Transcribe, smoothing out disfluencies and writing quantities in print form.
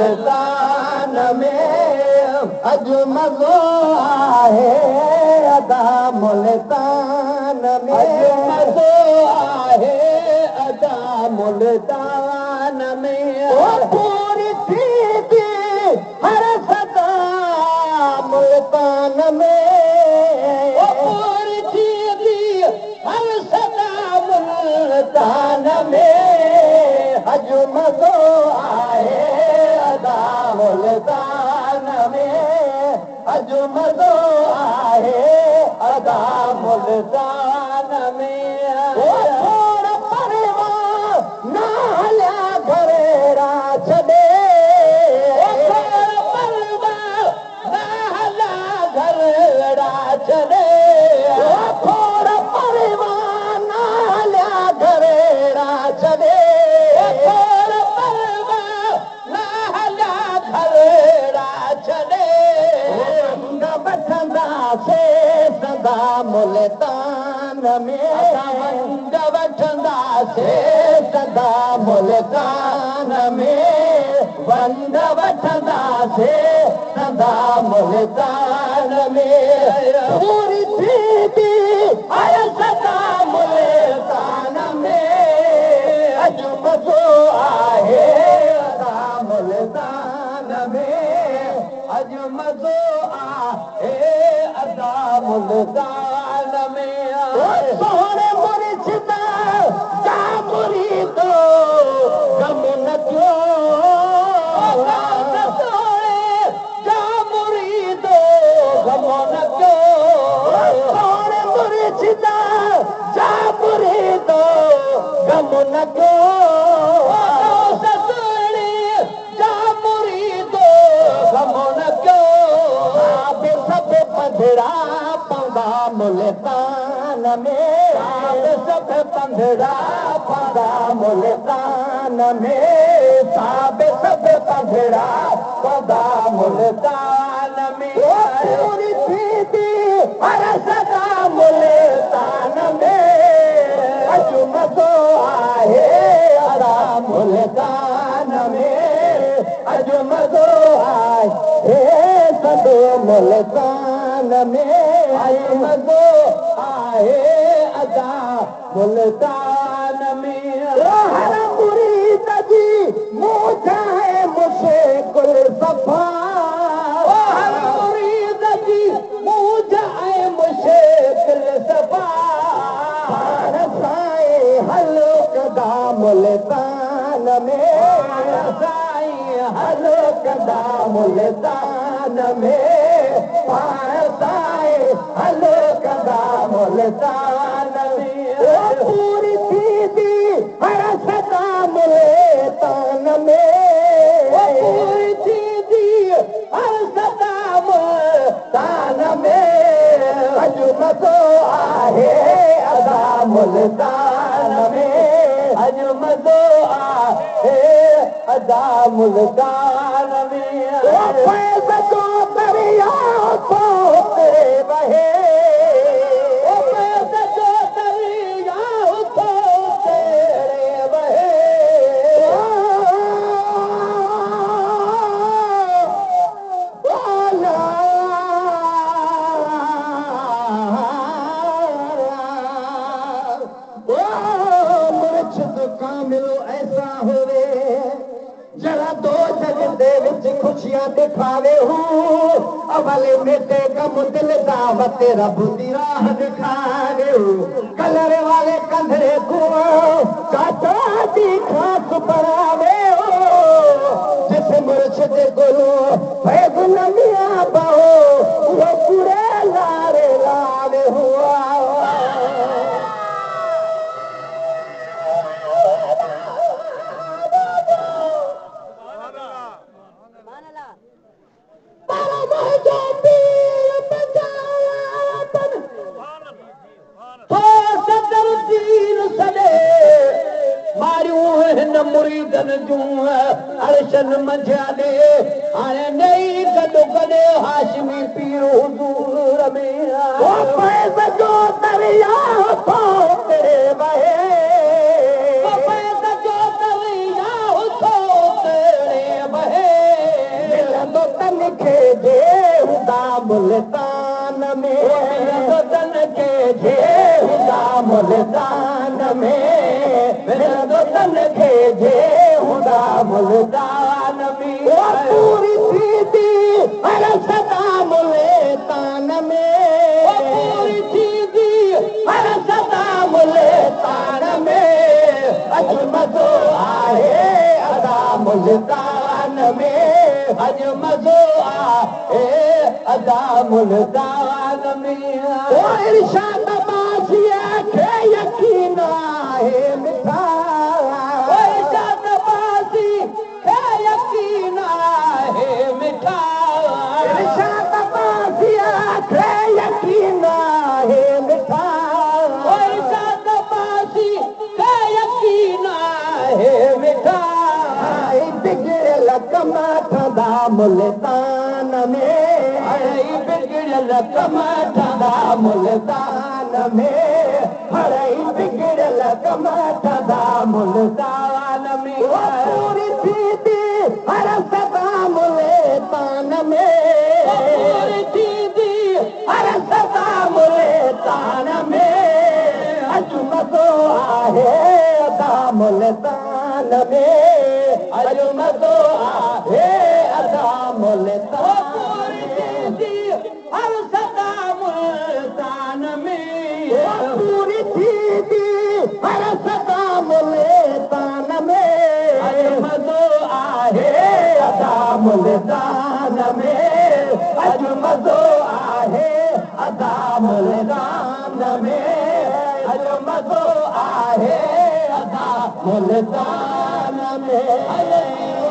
मुल्तान में अॼु मज़ो आहे अदा मुल्तान में अॼु मज़ो आहे अदा मुल्तान में पूरी थी हर सदा मुल्तान में पूरी थी हर सदा मुल्तान में अॼु मज़ो आहे अदा मुल्तान में अॼु मज़ो आहे अदा मुल्तान में न हलिया घरेरा छॾे न हलिया घरेरा छॾे थोर परिवार न हलिया घरेरा छॾे थोर परिवार न हलिया घरेरा छॾे वठंदासीं सदा मुल्तान में वठंदासीं सदा मुल्तान में वंड वठंदासीं सदा मुल्तान में पूरी थी आय सदा मुल्तान में अॼु मज़ो आहे अदा मुल्तान में अॼु मज़ो आहे अदा मुल्तान में सोहणे मुर्शिदा जा मुरीदो गम न कयो जा मुरीदो गम न कयो सोहणे मुर्शिदा जा मुरीदो गम न कयो जा मुरीदो गम न कयो सभ पंधरा पवंदा मुल्तान में सभ पंधरा पवंदा मुल्तान में सभ पंधरा पवंदा मुल्तान में पूरी थी हर सदा मुल्तान में अॼु मज़ो आहे अदा मुल्तान में अॼु मज़ो आहे सदो मुल्तान में अॼु मज़ो आहे अदा मुल्तान में हर मुरीद जी मूंझ आहे मुश्किल सफ़ा हर मुरीद जी मूंझ आहे मुश्किल सफ़ा पाण साईं हलो कदा मुल्तान में साईं हलो कदा मुल्तान में पाण साईं हलो कदा मुल्तान में पूरी थी हर सदा मुल्तान में पूरी थी हर सदा मुल्तान में अॼु मज़ो आहे अदा मुल्तान में अॼु मज़ो आहे अदा मुल्तान में सजो दरिया तो तेरे बहे सजो दरिया तो तेरे बहे मुर्शिद कामिल ऐसा होवे जरा दो जग दे विच खुशियां दिखावे हूं अवले मेटे कम दिल दावत रब दी राह दिखावे कलर वाले कंधरे को काटा दी खास बनावे जिस मुर्शिद गुरु फैज नमिया पाओ वो पूरे लारे लावे हुआ मुरीदन जूं अर्शन मंझिया दे हाणे नई गॾु गॾे हाशमी पीर हुज़ूर में फैज़ जो दरिया थो तेरे बहे फैज़ जो दरिया थो तेरे बहे दोस्तन खे जे हूंदा मुल्तान में दोस्तन खे जे हूंदा मुल्तान में पूरी थींदी हर सदा मुल्तान में पूरी थींदी हर सदा मुल्तान में अॼु मज़ो आहे अदा मुल्तान में अॼु मज़ो आहे अदा मुल्तान में इरशाद बाज़ीअ खे यकीन आहे मिठा इरशाद बाज़ी खे यकीन आहे मिठा इरशाद बाज़ीअ खे यकीन आहे मिठा इरशाद बाज़ी खे यकीन आहे मिठा बिगड़ियल कम ठहंदा मुल्तान में बिगड़ियल कम ठहंदा मुल्तान में हड़ई बिगड़ियल कम ठहंदा मुल्तान में पूरी थींदी हर सदा मुल्तान में पूरी थींदी हर सदा मुल्तान में अॼु मज़ो आहे अदा मुल्तान में अॼु मज़ो आहे अदा मुल्तान हर सदा मुल्तान में पूरी थींदी हर सदा मुल्तान में अॼु मज़ो आहे अदा मुल्तान में अॼु मज़ो आहे अदा मुल्तान में अॼु मज़ो आहे अदा मुल्तान में